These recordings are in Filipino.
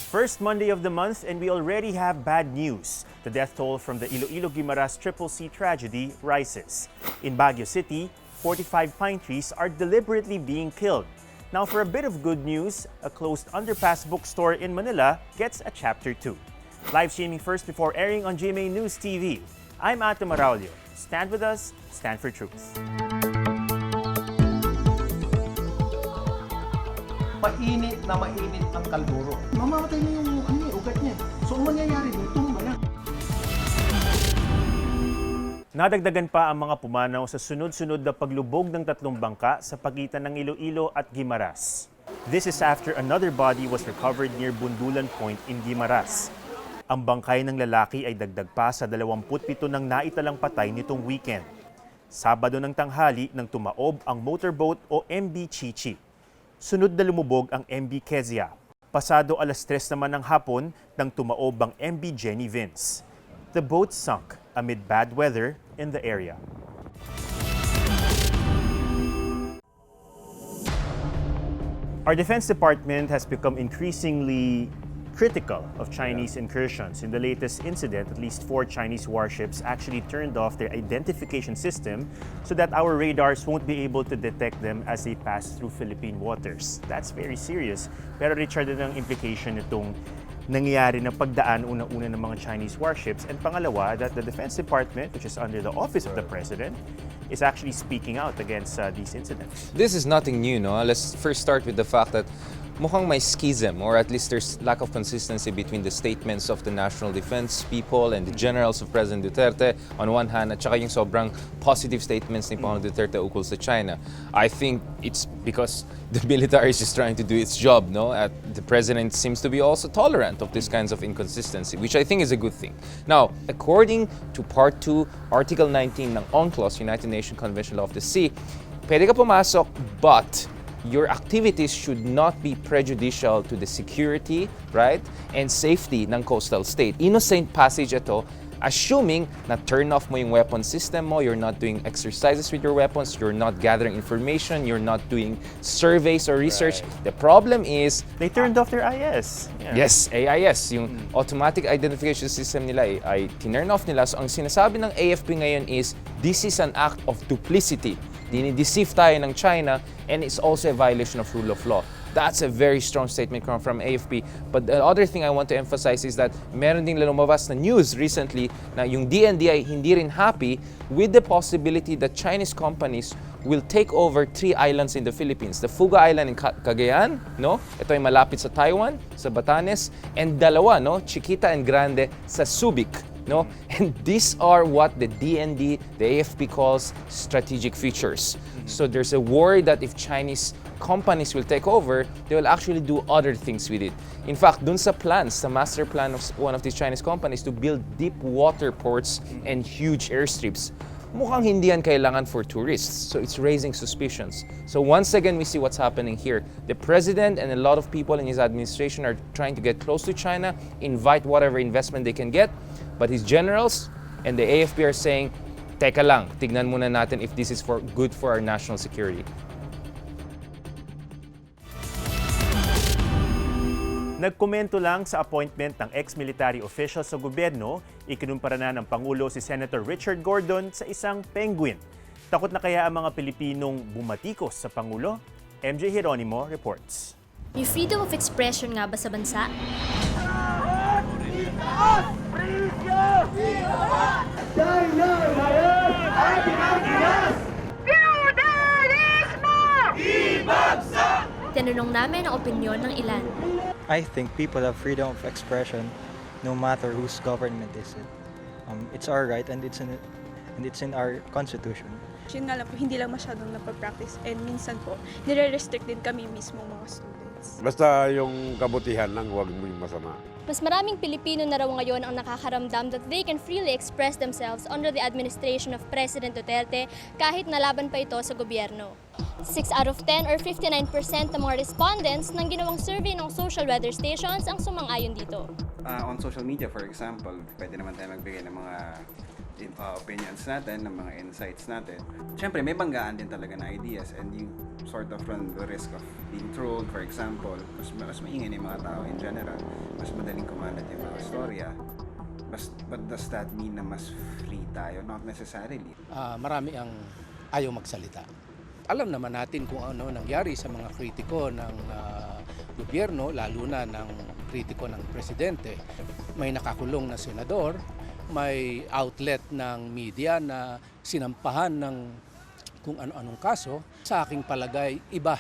first Monday of the month and we already have bad news. The death toll from the Iloilo-Guimaras Sea Tragedy rises. In Baguio City, 45 pine trees are deliberately being killed. Now for a bit of good news, a closed underpass bookstore in Manila gets a Chapter 2. Live streaming first before airing on GMA News TV. I'm Ate Maraulio. Stand with us, stand for truth. Mainit na mainit ang kalburo. Mamamatay na yung ugat niya. So, ang mangyayari doon, tumba na. Nadagdagan pa ang mga pumanaw sa sunod-sunod na paglubog ng tatlong bangka sa pagitan ng Iloilo at Guimaras. This is after another body was recovered near Bundulan Point in Guimaras. Ang bangkay ng lalaki ay dagdag pa sa 27 ng naitalang patay nitong weekend. Sabado ng tanghali nang tumaob ang motorboat o MV Chichi. Sunod na lumubog ang MV Kezia. Pasado alas 3 naman ng hapon nang tumaob ang MV Jenny Vince. The boat sunk amid bad weather in the area. Our Defense Department has become increasingly critical of Chinese incursions. In the latest incident, at least 4 Chinese warships actually turned off their identification system so that our radars won't be able to detect them as they pass through Philippine waters. That's very serious. Pero Richard, ano ang implication nitong nangyayari na pagdaan una-una ng mga Chinese warships? And pangalawa, that the Defense Department, which is under the Office of the President, is actually speaking out against these incidents. This is nothing new, no? Let's first start with the fact that mukhang may schism, or at least there's lack of consistency between the statements of the national defense people and the generals of President Duterte on one hand, at saka yung sobrang positive statements ni Pangulong Duterte ukol sa China. I think it's because the military is just trying to do its job, no? The president seems to be also tolerant of these kinds of inconsistency, which I think is a good thing. Now, according to Part 2, Article 19 ng UNCLOS, United Nations Convention of the Sea, pwede ka pumasok, but your activities should not be prejudicial to the security, right, and safety ng coastal state. Innocent passage ito, assuming na turn off mo yung weapon system mo, you're not doing exercises with your weapons, you're not gathering information, you're not doing surveys or research. Right. The problem is they turned off their IS. Yeah. Yes, AIS, yung automatic identification system nila ay tinurn off nila. So ang sinasabi ng AFP ngayon is this is an act of duplicity. Dinideceive tayo ng China, and it's also a violation of rule of law. That's a very strong statement from AFP. But the other thing I want to emphasize is that meron ding lumabas na news recently na yung DND ay hindi rin happy with the possibility that Chinese companies will take over 3 islands in the Philippines. The Fuga Island in Cagayan, no? Ito ay malapit sa Taiwan, sa Batanes, and dalawa, no? Chiquita and Grande sa Subic. No? And these are what the DND, the AFP calls strategic features. So there's a worry that if Chinese companies will take over, they will actually do other things with it. In fact, dun sa plans, the master plan of one of these Chinese companies to build deep water ports and huge airstrips, mukhang hindi yan kailangan for tourists. So it's raising suspicions. So once again, we see what's happening here. The president and a lot of people in his administration are trying to get close to China, invite whatever investment they can get. But his generals and the AFP are saying, teka lang, tignan muna natin if this is good for our national security. Nagkomento lang sa appointment ng ex-military official sa gobyerno, ikinumpara na ng Pangulo si Senator Richard Gordon sa isang penguin. Takot na kaya ang mga Pilipinong bumatikos sa Pangulo? MJ Hieronimo reports. May freedom of expression nga ba sa bansa? Tinanong namin ang opinyon ng ilan. I think people have freedom of expression no matter whose government is it. It's our right and it's in our constitution. Yun nga lang po, hindi lang masyadong napapractice and minsan po, nire-restrict din kami mismo mga students. Basta yung kabutihan lang, huwag mo yung masama. Mas maraming Pilipino na raw ngayon ang nakakaramdam that they can freely express themselves under the administration of President Duterte kahit nalaban pa ito sa gobyerno. 6 out of 10 or 59% ng mga respondents ng ginawang survey ng social weather stations ang sumang-ayon dito. On social media, for example, pwede naman tayo magbigay ng mga opinions natin, ng mga insights natin. Siyempre, may banggaan din talaga na ideas and you sort of run the risk of being trolled, for example. Mas maingay na yung mga tao in general. Mas madaling kumalat yung mga storya. But does that mean na mas free tayo? Not necessarily. Marami ang ayaw magsalita. Alam naman natin kung ano nangyari sa mga kritiko ng gobyerno, lalo na ng kritiko ng presidente. May nakakulong na senador, may outlet ng media na sinampahan ng kung ano-anong kaso. Sa aking palagay, iba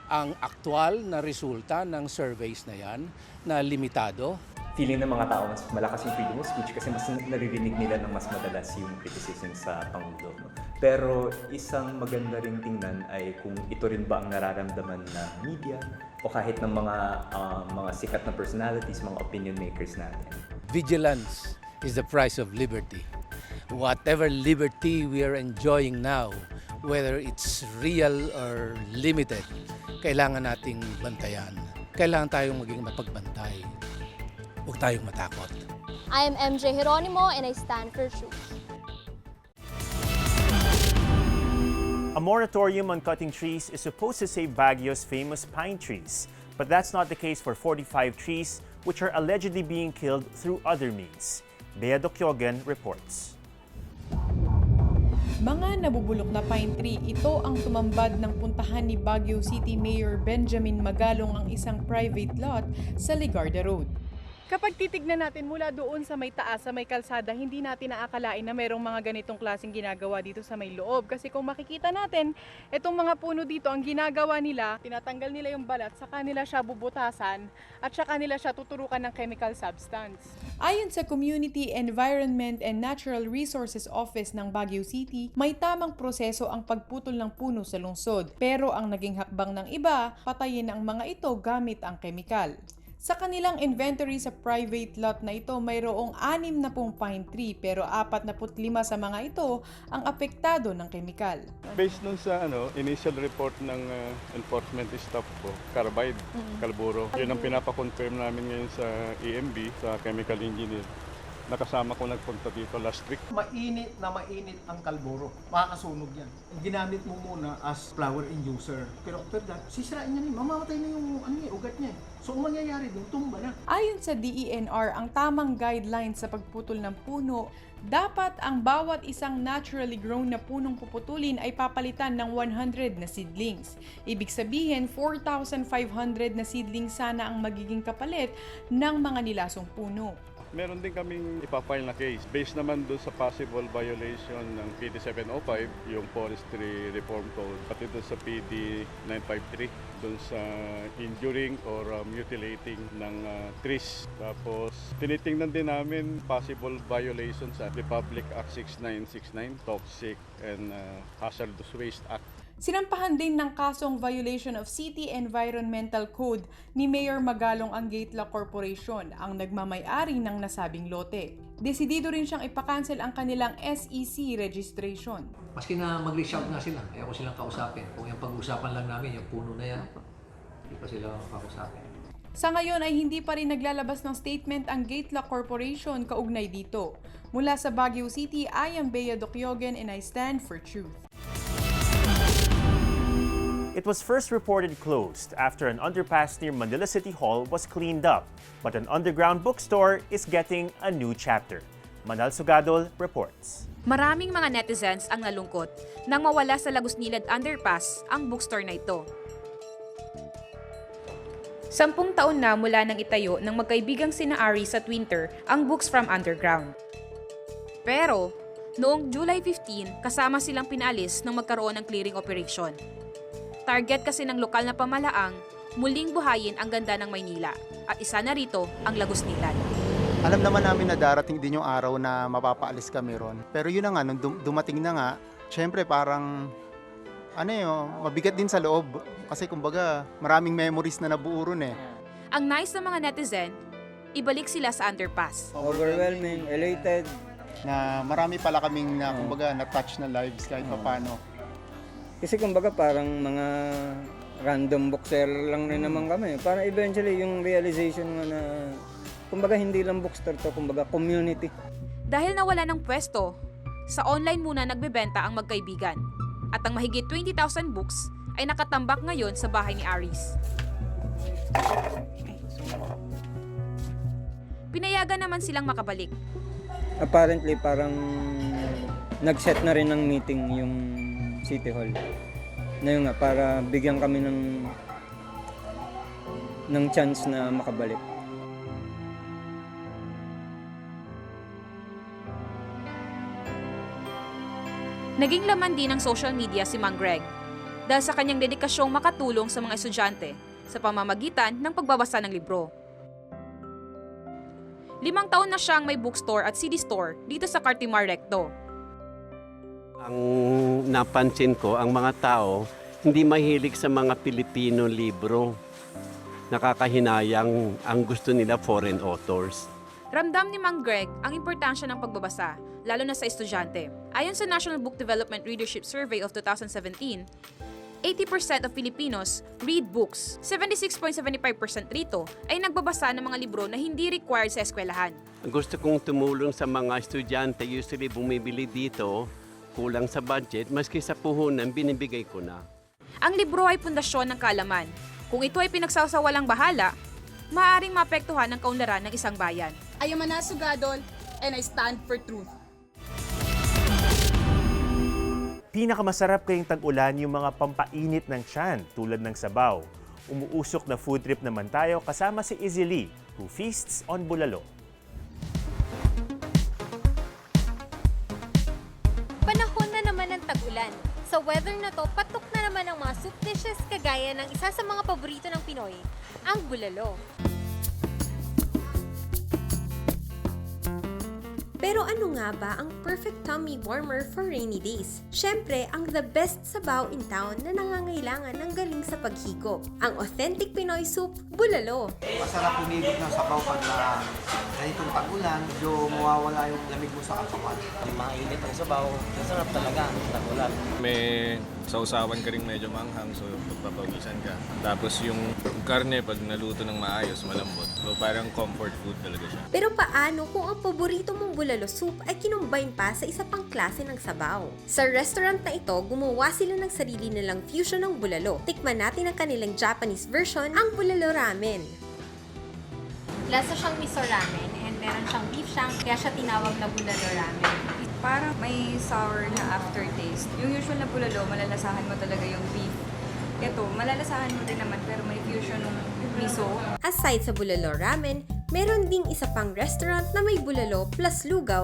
ang aktual na resulta ng surveys na yan na limitado. Feeling ng mga tao mas malakas yung freedom of speech kasi mas naririnig nila ng mas madalas yung criticism sa Pangulo. Pero isang maganda ring tingnan ay kung ito rin ba ang nararamdaman ng media o kahit ng mga sikat na personalities, mga opinion makers natin. Vigilance is the price of liberty. Whatever liberty we are enjoying now, whether it's real or limited, kailangan nating bantayan. Kailangan tayong maging mapagbantay. Huwag tayong matakot. I am MJ Jeronimo and I stand for truth. A moratorium on cutting trees is supposed to save Baguio's famous pine trees, but that's not the case for 45 trees which are allegedly being killed through other means. Bea Docyogen reports. Mga nabubulok na pine tree, ito ang tumambad ng puntahan ni Baguio City Mayor Benjamin Magalong ang isang private lot sa Ligarda Road. Kapag titignan natin mula doon sa may taas, sa may kalsada, hindi natin naakalain na mayroong mga ganitong klaseng ginagawa dito sa may loob. Kasi kung makikita natin, itong mga puno dito, ang ginagawa nila, tinatanggal nila yung balat, saka nila siya bubutasan, at saka nila siya tuturukan ng chemical substance. Ayon sa Community Environment and Natural Resources Office ng Baguio City, may tamang proseso ang pagputol ng puno sa lungsod. Pero ang naging hakbang ng iba, patayin ang mga ito gamit ang kemikal. Sa kanilang inventory sa private lot na ito, mayroong 60 pine tree pero 45 sa mga ito ang apektado ng kemikal. Based nun sa initial report ng enforcement staff ko, carbide, kalburo. Yun ang pinapakonfirm namin ngayon sa EMB, sa chemical engineer. Nakasama ko nagpunta dito last week. Mainit ang kalburo. Makakasunog yan. Ginamit mo muna as flower inducer. Pero after that, sisirain niya rin. Mamamatay na yung ugat niya. So, ang mangyayari dun, tumba na. Ayon sa DENR, ang tamang guidelines sa pagputol ng puno, dapat ang bawat isang naturally grown na punong puputulin ay papalitan ng 100 na seedlings. Ibig sabihin, 4,500 na seedlings sana ang magiging kapalit ng mga nilasong puno. Meron din kaming ipafile na case based naman doon sa possible violation ng PD 705, yung Forestry Reform Code, pati doon sa PD 953, doon sa injuring or mutilating ng trees. Tapos tinitingnan din namin possible violation sa Republic Act 6969, Toxic and Hazardous Waste Act. Sinampahan din ng kasong violation of City Environmental Code ni Mayor Magalong ang Gatela Corporation, ang nagmamay-ari ng nasabing lote. Desidido rin siyang ipakancel ang kanilang SEC registration. Maski na mag-reach out nga sila, ayaw ko silang kausapin. Kung yung pag-usapan lang namin, yung puno na yan, hindi pa sila kausapin. Sa ngayon ay hindi pa rin naglalabas ng statement ang Gatela Corporation kaugnay dito. Mula sa Baguio City, I am Bea Docyogen and I stand for truth. It was first reported closed after an underpass near Manila City Hall was cleaned up, but an underground bookstore is getting a new chapter. Manal Sugadol reports. Maraming mga netizens ang nalungkot nang mawala sa Lagusnilad Underpass ang bookstore na ito. 10 taon na mula nang itayo ng magkaibigang sina Ari sa Twinter ang Books from Underground. Pero, noong July 15, kasama silang pinalis nang magkaroon ng clearing operation. Target kasi ng lokal na pamalaang muling buhayin ang ganda ng Maynila at isa na rito ang Lagusnilad. Alam naman namin na darating din yung araw na mapapaalis kami ron. Pero yun na nga, nung dumating na nga, syempre parang mabigat din sa loob. Kasi kumbaga maraming memories na nabuo ron eh. Ang nice ng mga netizen, ibalik sila sa underpass. Overwhelming, elated. Na marami pala kaming kumbaga na-touch na lives kahit paano. Kasi kumbaga parang mga random bookseller lang rin naman kami. Para eventually yung realization na kumbaga hindi lang bookstore to, kumbaga community. Dahil nawala ng pwesto, sa online muna nagbebenta ang magkaibigan. At ang mahigit 20,000 books ay nakatambak ngayon sa bahay ni Aris. Pinayagan naman silang makabalik. Apparently parang nag-set na rin ng meeting yung City Hall. Na yun nga, para bigyan kami ng chance na makabalik. Naging laman din ng social media si Mang Greg dahil sa kanyang dedikasyong makatulong sa mga estudyante sa pamamagitan ng pagbabasa ng libro. 5 taon na siyang may bookstore at CD store dito sa Cartimar Recto. Ang napansin ko, ang mga tao hindi mahilig sa mga Pilipino libro. Nakakahinayang ang gusto nila foreign authors. Ramdam ni Mang Greg ang importansya ng pagbabasa, lalo na sa estudyante. Ayon sa National Book Development Readership Survey of 2017, 80% of Filipinos read books. 76.75% rito ay nagbabasa ng mga libro na hindi required sa eskwelahan. Gusto kong tumulong sa mga estudyante, usually bumibili dito, kulang sa budget, maski sa puhunan, binibigay ko na. Ang libro ay pundasyon ng kaalaman. Kung ito ay pinagsasawalang bahala, maaaring maapektuhan ang kaunlaran ng isang bayan. I am a nasugadol and I stand for truth. Pinakamasarap kayong tag-ulan yung mga pampainit ng tiyan tulad ng sabaw. Umuusok na food trip naman tayo kasama si Izzy Lee, who feasts on bulalo. Panahon na naman ng tag-ulan. Sa weather na to, patok na naman ang mga soup dishes kagaya ng isa sa mga paborito ng Pinoy, ang bulalo. Pero ano nga ba ang perfect tummy warmer for rainy days? Syempre, ang the best sabaw in town na nangangailangan ng galing sa paghigop. Ang authentic Pinoy soup, bulalo. Masarap humigop ng sabaw pag na ganitong tag-ulan, medyo mawawala yung lamig mo sa katawan. Yung mga init ng sabaw, masarap talaga ang tag-ulan. May sausawan ka rin medyo manghang, so pagpapawisan ka. Tapos yung karne, pag naluto ng maayos, malambot. So parang comfort food talaga siya. Pero paano kung ang paborito mong bulalo soup ay kinumbine pa sa isa pang klase ng sabaw? Sa restaurant na ito, gumawa sila ng sarili nilang fusion ng bulalo. Tikman natin ang kanilang Japanese version, ang bulalo ramen. Lasa siyang miso ramen and meron siyang beef shank, kaya siya tinawag na bulalo ramen. Parang may sour na aftertaste. Yung usual na bulalo, malalasahan mo talaga yung beef. Ito, malalasahan mo din naman pero may fusion ng miso. Aside sa bulalo ramen, meron ding isa pang restaurant na may bulalo plus lugaw,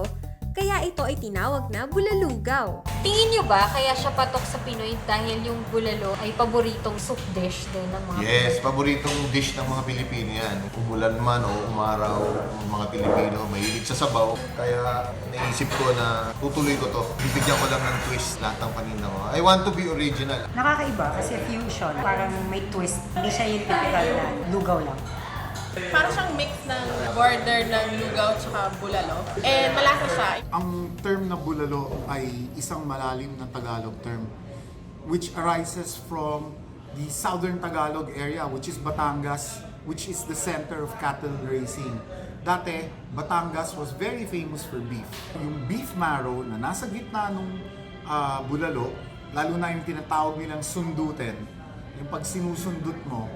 kaya ito ay tinawag na bulalugaw. Tingin niyo ba kaya siya patok sa Pinoy dahil yung bulalo ay paboritong soup dish din ng mga Yes, paboritong dish ng mga Pilipino yan. Umulan man o umaraw, mga Pilipino mahilig sa sabaw. Kaya naisip ko na tutuloy ko to. Bibigyan ko lang ng twist lahat ng paninda ko. I want to be original. Nakakaiba kasi fusion. Parang may twist. Hindi siya yung typical na lugaw lang. Parang siyang mix ng border ng lugaw at bulalo. And malasa siya. Ang term na bulalo ay isang malalim na Tagalog term which arises from the southern Tagalog area, which is Batangas, which is the center of cattle raising. Dati, Batangas was very famous for beef. Yung beef marrow na nasa gitna ng bulalo, lalo na yung tinatawag nilang sundutin, yung pag sinusundot mo,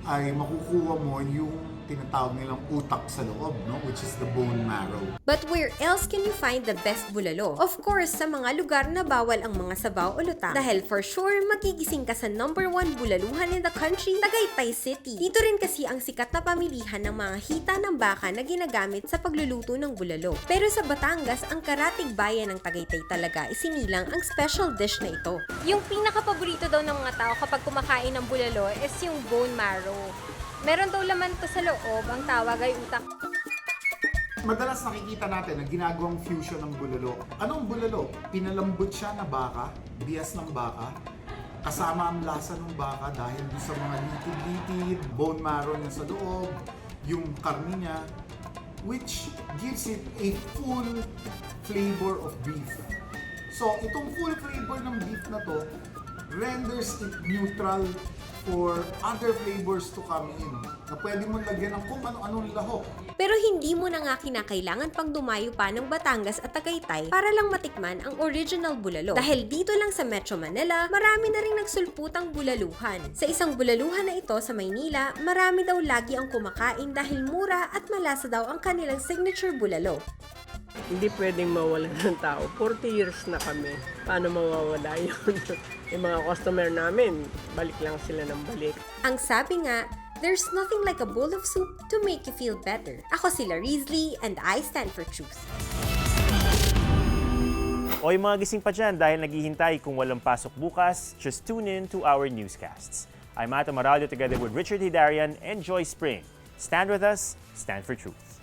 ay makukuha mo yung tinatawag nilang utak sa loob, no? Which is the bone marrow. But where else can you find the best bulalo? Of course, sa mga lugar na bawal ang mga sabaw o lutang. Dahil for sure, magigising ka sa #1 bulaluhan in the country, Tagaytay City. Dito rin kasi ang sikat na pamilihan ng mga hita ng baka na ginagamit sa pagluluto ng bulalo. Pero sa Batangas, ang karatig bayan ng Tagaytay talaga isinilang ang special dish na ito. Yung pinaka-paborito daw ng mga tao kapag kumakain ng bulalo is yung bone marrow. Meron daw laman to sa loob, ang tawag ay utak. Madalas nakikita natin na ginagawang fusion ng bulalo. Anong bulalo? Pinalambot siya na baka, bias ng baka, kasama ang lasa ng baka dahil sa mga litid-litid, bone marrow niya sa loob, yung karni niya, which gives it a full flavor of beef. So, itong full flavor ng beef na to, renders it neutral for other flavors to come in. Na pwede mo lagyan ng kung ano-anong lahok. Pero hindi mo na nga kinakailangan pang dumayo pa ng Batangas at Tagaytay para lang matikman ang original bulalo. Dahil dito lang sa Metro Manila, marami na ring nagsulputang bulaluhan. Sa isang bulaluhan na ito sa Maynila, marami daw lagi ang kumakain dahil mura at malasa daw ang kanilang signature bulalo. Hindi pwedeng mawala ng tao. 40 years na kami. Paano mawawala yun? Yung mga customer namin, balik lang sila ng balik. Ang sabi nga, there's nothing like a bowl of soup to make you feel better. Ako si Rizli and I stand for truth. Oy mga gising pa dyan dahil naghihintay kung walang pasok bukas, just tune in to our newscasts. I'm Mato Maralio together with Richard Hidarian and Joy Spring. Stand with us, stand for truth.